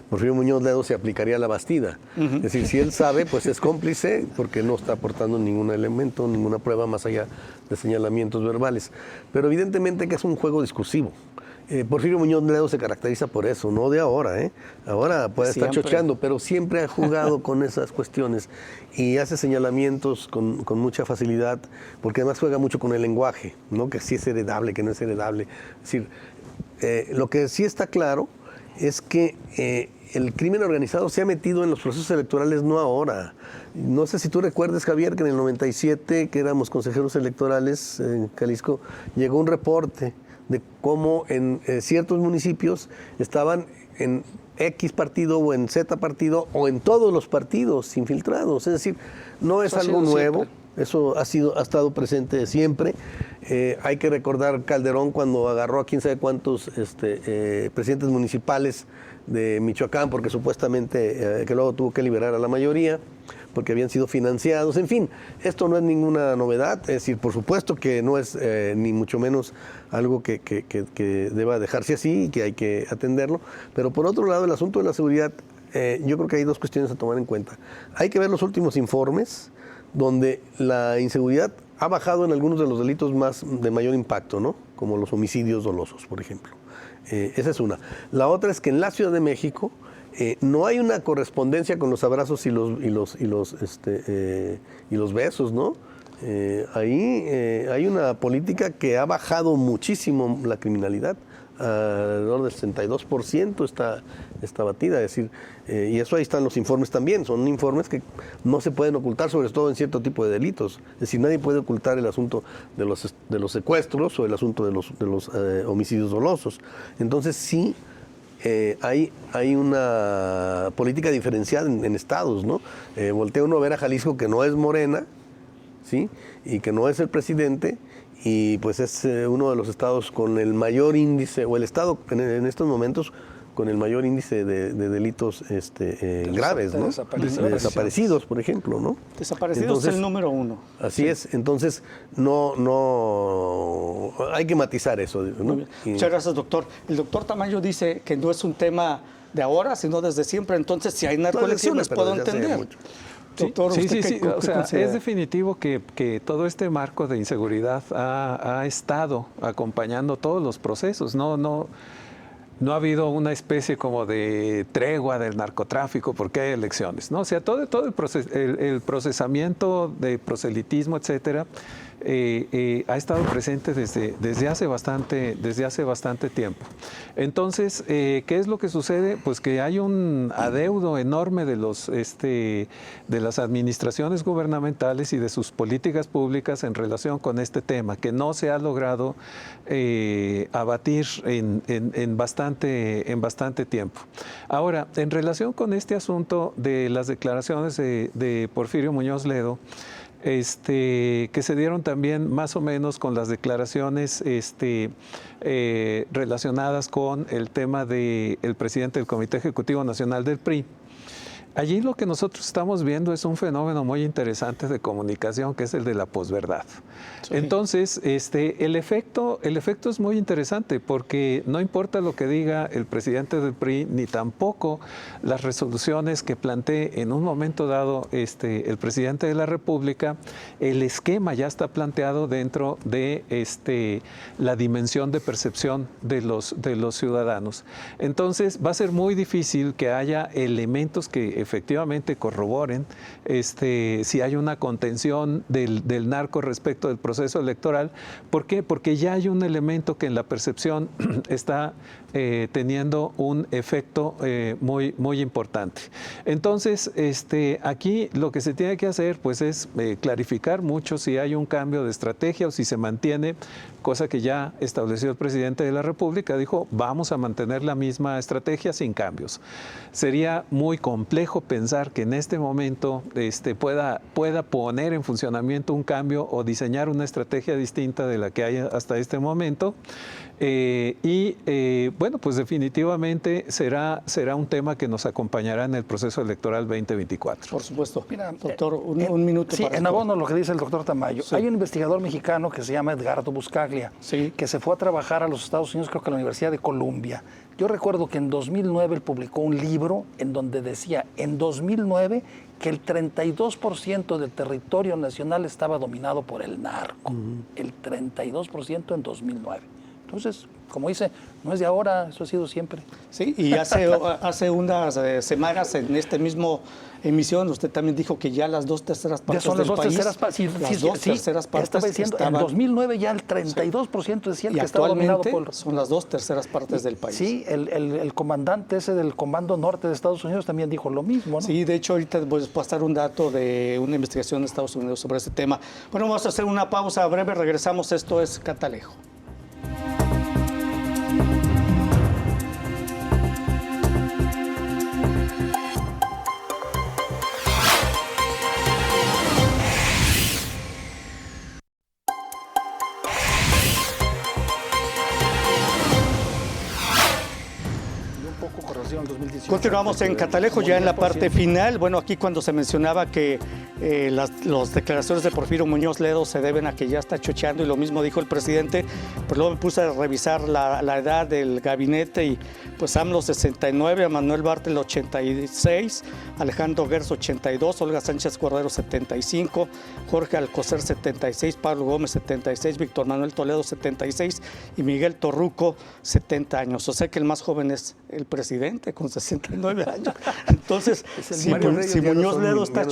Porfirio Muñoz Ledo se aplicaría a Labastida. Es decir, si él sabe, pues es cómplice porque no está aportando ningún elemento, ninguna prueba más allá de señalamientos verbales. Pero evidentemente que es un juego discursivo. Porfirio Muñoz Ledo se caracteriza por eso, no de ahora, ¿eh? Ahora puede estar chocheando, pero siempre ha jugado con esas cuestiones y hace señalamientos con mucha facilidad, porque además juega mucho con el lenguaje, ¿no? Que sí es heredable, que no es heredable. Es decir, lo que sí está claro es que el crimen organizado se ha metido en los procesos electorales no ahora. No sé si tú recuerdas, Javier, que en el 97, que éramos consejeros electorales en Jalisco, llegó un reporte de cómo en ciertos municipios estaban en X partido o en Z partido o en todos los partidos infiltrados. Es decir, no es algo nuevo. Siempre. Eso ha estado presente siempre. Hay que recordar Calderón cuando agarró a quién sabe cuántos presidentes municipales de Michoacán, porque supuestamente que luego tuvo que liberar a la mayoría, porque habían sido financiados. En fin, esto no es ninguna novedad. Es decir, por supuesto que no es ni mucho menos algo que deba dejarse así y que hay que atenderlo. Pero por otro lado, el asunto de la seguridad, yo creo que hay dos cuestiones a tomar en cuenta. Hay que ver los últimos informes, donde la inseguridad ha bajado en algunos de los delitos de mayor impacto, ¿no? Como los homicidios dolosos, por ejemplo. Esa es una. La otra es que en la Ciudad de México no hay una correspondencia con los abrazos y los besos, ¿no? Ahí hay una política que ha bajado muchísimo la criminalidad. Alrededor del 62% está batida, es decir, y eso ahí están los informes también, son informes que no se pueden ocultar, sobre todo en cierto tipo de delitos. Es decir, nadie puede ocultar el asunto de los secuestros o el asunto de los homicidios dolosos. Entonces sí, hay una política diferenciada en estados, ¿no? Voltea uno a ver a Jalisco, que no es Morena, ¿sí? Y que no es el presidente, y pues es uno de los estados con el mayor índice, o el estado en estos momentos con el mayor índice de delitos graves, ¿no? Desaparecidos, por ejemplo, ¿no? Desaparecidos. Entonces, es el número 1. Así es. Entonces, no hay que matizar eso, ¿no? Muchas gracias, doctor. El doctor Tamayo dice que no es un tema de ahora, sino desde siempre. Entonces, si hay narcoelecciones, puedo entender. Doctor, sí. O sea, es definitivo que todo este marco de inseguridad ha estado acompañando todos los procesos. No ha habido una especie como de tregua del narcotráfico porque hay elecciones, ¿no? O sea, todo el procesamiento de proselitismo, etcétera, ha estado presente desde hace bastante tiempo. Entonces, ¿qué es lo que sucede? Pues que hay un adeudo enorme de las administraciones gubernamentales y de sus políticas públicas en relación con este tema, que no se ha logrado abatir en bastante tiempo. Ahora, en relación con este asunto de las declaraciones de Porfirio Muñoz Ledo, que se dieron también más o menos con las declaraciones relacionadas con el tema del presidente del Comité Ejecutivo Nacional del PRI. Allí lo que nosotros estamos viendo es un fenómeno muy interesante de comunicación, que es el de la posverdad. Sí. Entonces, el efecto es muy interesante, porque no importa lo que diga el presidente del PRI, ni tampoco las resoluciones que plantee en un momento dado el presidente de la República, el esquema ya está planteado dentro de la dimensión de percepción de los ciudadanos. Entonces, va a ser muy difícil que haya elementos que efectivamente corroboren si hay una contención del narco respecto del proceso electoral. ¿Por qué? Porque ya hay un elemento que en la percepción está teniendo un efecto muy importante. Entonces, aquí lo que se tiene que hacer pues es clarificar mucho si hay un cambio de estrategia o si se mantiene, cosa que ya estableció el presidente de la República, dijo, vamos a mantener la misma estrategia sin cambios. Sería muy complejo pensar que en este momento pueda poner en funcionamiento un cambio o diseñar una estrategia distinta de la que hay hasta este momento. Bueno, pues definitivamente será un tema que nos acompañará en el proceso electoral 2024. Por supuesto. Mira, doctor, un minuto. Sí, en abono lo que dice el doctor Tamayo. Sí. Hay un investigador mexicano que se llama Edgardo Buscaglia, sí, que se fue a trabajar a los Estados Unidos, creo que a la Universidad de Columbia. Yo recuerdo que en 2009 él publicó un libro en donde decía, en 2009, que el 32% del territorio nacional estaba dominado por el narco. El 32% en 2009. Entonces, como dice, no es de ahora, eso ha sido siempre. Sí, y hace unas semanas en este mismo emisión usted también dijo que ya las 2/3 partes son las del dos país, terceras las dos terceras partes diciendo, estaban, en 2009 ya el 32% decía que estaba dominado por... son las 2/3 partes del país. Sí, el comandante ese del Comando Norte de Estados Unidos también dijo lo mismo, ¿no? Sí, de hecho ahorita voy a pasar un dato de una investigación de Estados Unidos sobre ese tema. Bueno, vamos a hacer una pausa breve, regresamos, esto es Catalejo. Continuamos en Catalejo, ya en la parte final. Bueno, aquí cuando se mencionaba que las declaraciones de Porfirio Muñoz Ledo se deben a que ya está chocheando, y lo mismo dijo el presidente, pues luego me puse a revisar la edad del gabinete y pues AMLO 69, a Manuel Bartlett 86, Alejandro Gertz 82, Olga Sánchez Cordero 75, Jorge Alcocer 76, Pablo Gómez 76, Víctor Manuel Toledo 76 y Miguel Torruco 70 años. O sea que el más joven es el presidente con 69 años. Entonces, si Muñoz Ledo está...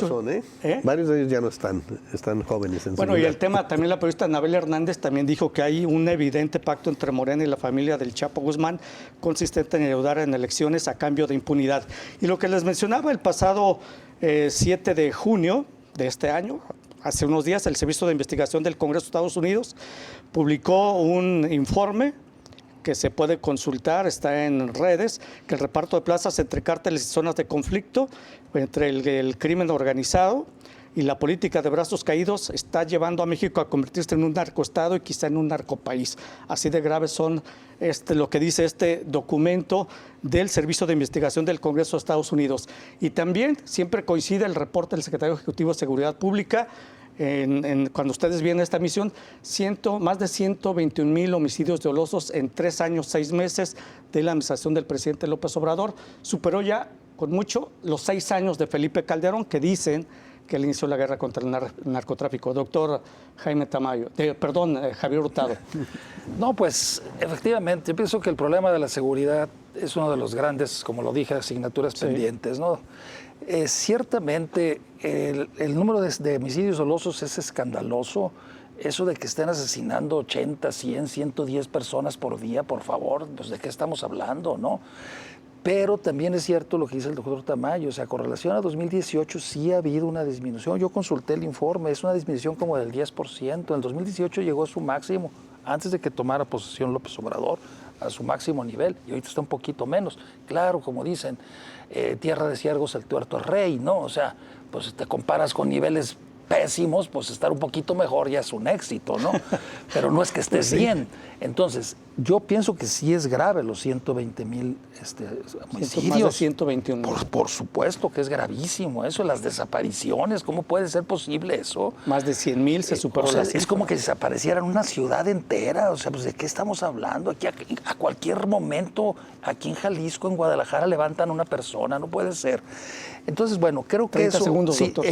Varios de ellos ya no están jóvenes. Bueno, y el tema, también la periodista Anabel Hernández también dijo que hay un evidente pacto entre Morena y la familia del Chapo Guzmán, consistente en ayudar en elecciones a cambio de impunidad. Y lo que les mencionaba, el pasado 7 de junio de este año, hace unos días, el Servicio de Investigación del Congreso de Estados Unidos publicó un informe que se puede consultar, está en redes, que el reparto de plazas entre cárteles y zonas de conflicto, entre el crimen organizado y la política de brazos caídos, está llevando a México a convertirse en un narcoestado y quizá en un narcopaís. Así de graves son lo que dice este documento del Servicio de Investigación del Congreso de Estados Unidos. Y también siempre coincide el reporte del Secretario Ejecutivo de Seguridad Pública. Cuando ustedes vienen a esta misión, más de 121,000 homicidios dolosos en 3 años, 6 meses de la administración del presidente López Obrador. Superó ya con mucho los 6 años de Felipe Calderón, que dicen que él inició la guerra contra el narcotráfico. Doctor Javier Hurtado. No, pues efectivamente, yo pienso que el problema de la seguridad es uno de los grandes, como lo dije, asignaturas pendientes, ¿no? Ciertamente el número de homicidios dolosos es escandaloso. eso de que estén asesinando 80, 100, 110 personas por día, por favor, pues ¿de qué estamos hablando, no? Pero también es cierto lo que dice el doctor Tamayo, o sea, con relación a 2018 sí ha habido una disminución. Yo consulté el informe, es una disminución como del 10%. En el 2018 llegó a su máximo, antes de que tomara posesión López Obrador, a su máximo nivel, y ahorita está un poquito menos. Claro, como dicen, tierra de ciervos el tuerto es rey, ¿no? O sea, pues te comparas con niveles pésimos, pues estar un poquito mejor ya es un éxito, ¿no? Pero no es que estés bien. Entonces, yo pienso que sí es grave los 120,000 homicidios. Más de 121,000. Por supuesto que es gravísimo eso, las desapariciones, ¿cómo puede ser posible eso? Más de 100,000 se superó. O sea, es como que desaparecieran una ciudad entera, o sea, pues ¿de qué estamos hablando? Aquí a cualquier momento, aquí en Jalisco, en Guadalajara, levantan una persona, no puede ser. Entonces, bueno, creo que 30 eso... segundos, sí, doctor.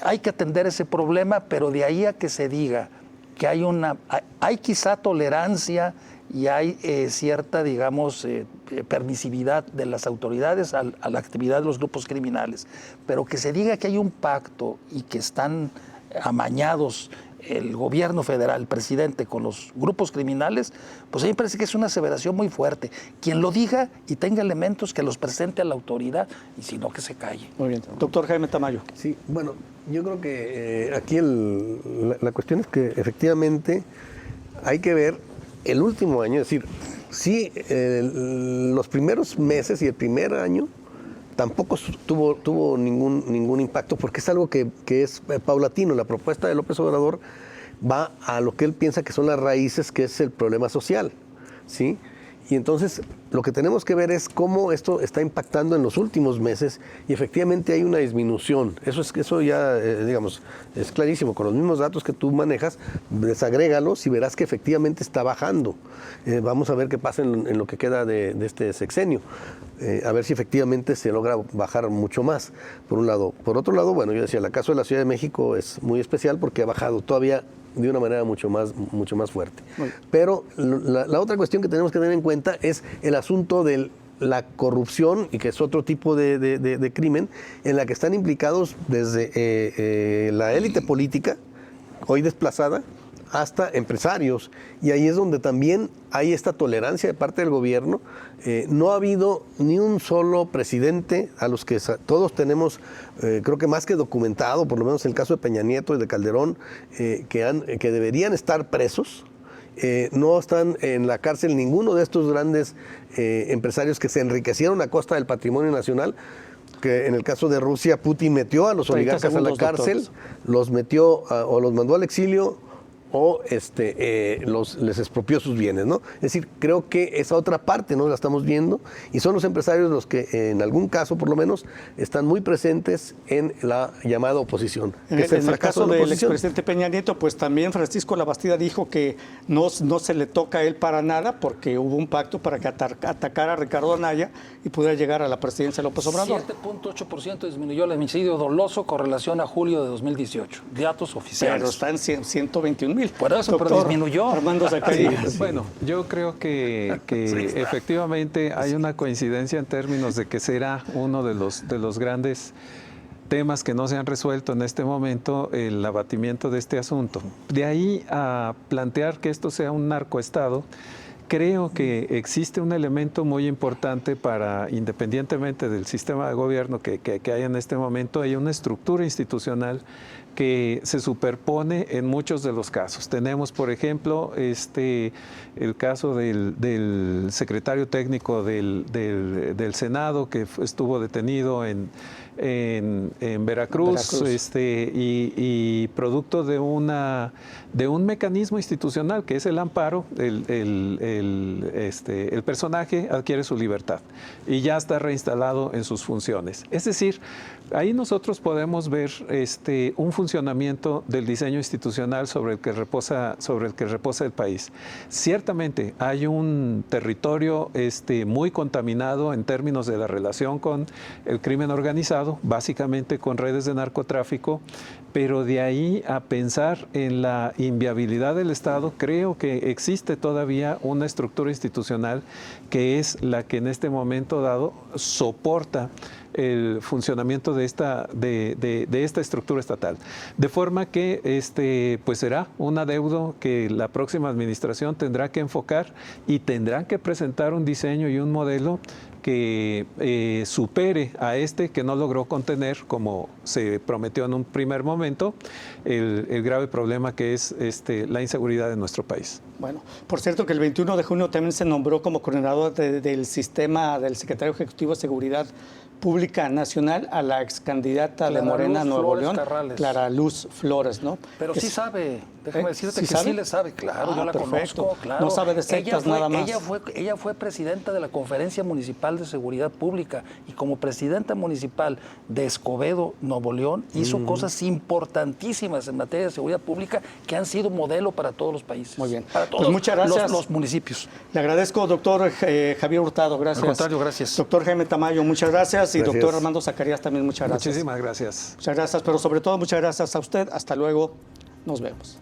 hay que atender ese problema, pero de ahí a que se diga que hay quizá tolerancia y hay cierta, digamos, permisividad de las autoridades a la actividad de los grupos criminales, pero que se diga que hay un pacto y que están amañados el gobierno federal, el presidente, con los grupos criminales, pues a mí me parece que es una aseveración muy fuerte. Quien lo diga y tenga elementos que los presente a la autoridad, y si no, que se calle. Muy bien. Doctor Jaime Tamayo. Sí, bueno, yo creo que aquí la cuestión es que efectivamente hay que ver el último año, es decir, sí, los primeros meses y el primer año tampoco tuvo ningún impacto, porque es algo que es paulatino. La propuesta de López Obrador va a lo que él piensa que son las raíces, que es el problema social, ¿sí? Y entonces lo que tenemos que ver es cómo esto está impactando en los últimos meses, y efectivamente hay una disminución. Eso ya, digamos, es clarísimo. Con los mismos datos que tú manejas, desagrégalos y verás que efectivamente está bajando. Vamos a ver qué pasa en lo que queda de este sexenio. A ver si efectivamente se logra bajar mucho más, por un lado. Por otro lado, bueno, yo decía, el caso de la Ciudad de México es muy especial porque ha bajado todavía de una manera mucho más fuerte. Pero la otra cuestión que tenemos que tener en cuenta es el asunto de la corrupción, y que es otro tipo de crimen, en la que están implicados desde la élite política, hoy desplazada, hasta empresarios. Y ahí es donde también hay esta tolerancia de parte del gobierno. No ha habido ni un solo presidente a los que todos tenemos, creo que más que documentado, por lo menos en el caso de Peña Nieto y de Calderón, que deberían estar presos. No están en la cárcel ninguno de estos grandes empresarios que se enriquecieron a costa del patrimonio nacional, que en el caso de Rusia, Putin metió a los oligarcas a la cárcel, los metió o los mandó al exilio, o les expropió sus bienes, ¿no? Es decir, creo que esa otra parte no la estamos viendo, y son los empresarios los que, en algún caso por lo menos, están muy presentes en la llamada oposición. En el caso del expresidente Peña Nieto, pues también Francisco Labastida dijo que no se le toca a él para nada, porque hubo un pacto para que atacara a Ricardo Anaya y pudiera llegar a la presidencia de López Obrador. 7.8% disminuyó el homicidio doloso con relación a julio de 2018. Datos oficiales. Pero está en 121,000. Por eso, pero disminuyó. Armando Zacarías. Sí. Bueno, yo creo que efectivamente hay una coincidencia en términos de que será uno de los grandes temas que no se han resuelto en este momento, el abatimiento de este asunto. De ahí a plantear que esto sea un narcoestado, creo que existe un elemento muy importante para, independientemente del sistema de gobierno que hay en este momento, hay una estructura institucional que se superpone en muchos de los casos. Tenemos, por ejemplo, el caso del secretario técnico del Senado, que estuvo detenido en Veracruz. Y producto de un mecanismo institucional que es el amparo, el personaje adquiere su libertad y ya está reinstalado en sus funciones. Es decir, ahí nosotros podemos ver un funcionamiento del diseño institucional sobre el que reposa el país. Ciertamente hay un territorio muy contaminado en términos de la relación con el crimen organizado, básicamente con redes de narcotráfico, pero de ahí a pensar en la inviabilidad del Estado, creo que existe todavía una estructura institucional que es la que en este momento dado soporta el funcionamiento de esta estructura estatal. De forma que pues será un adeudo que la próxima administración tendrá que enfocar y tendrán que presentar un diseño y un modelo que supere a que no logró contener, como se prometió en un primer momento, el grave problema que es la inseguridad de nuestro país. Bueno, por cierto que el 21 de junio también se nombró como coordinador del sistema del secretario ejecutivo de Seguridad Pública Nacional a la ex candidata de Morena a Nuevo León, Clara Luz Flores, ¿no? Pero sí sabe, déjame decirte que sabe? sí le sabe, claro, yo la perfecto. conozco, claro. No sabe de sectas nada más. Ella fue presidenta de la Conferencia Municipal de Seguridad Pública y como presidenta municipal de Escobedo, Nuevo León, hizo cosas importantísimas en materia de seguridad pública que han sido modelo para todos los países. Muy bien. Para todos pues muchas gracias. Los municipios. Le agradezco, doctor Javier Hurtado, gracias. Al contrario, gracias. Doctor Jaime Tamayo, muchas gracias. Y Gracias. doctor Armando Zacarías también, muchas gracias. Muchísimas gracias. Muchas gracias, pero sobre todo muchas gracias a usted. Hasta luego. Nos vemos.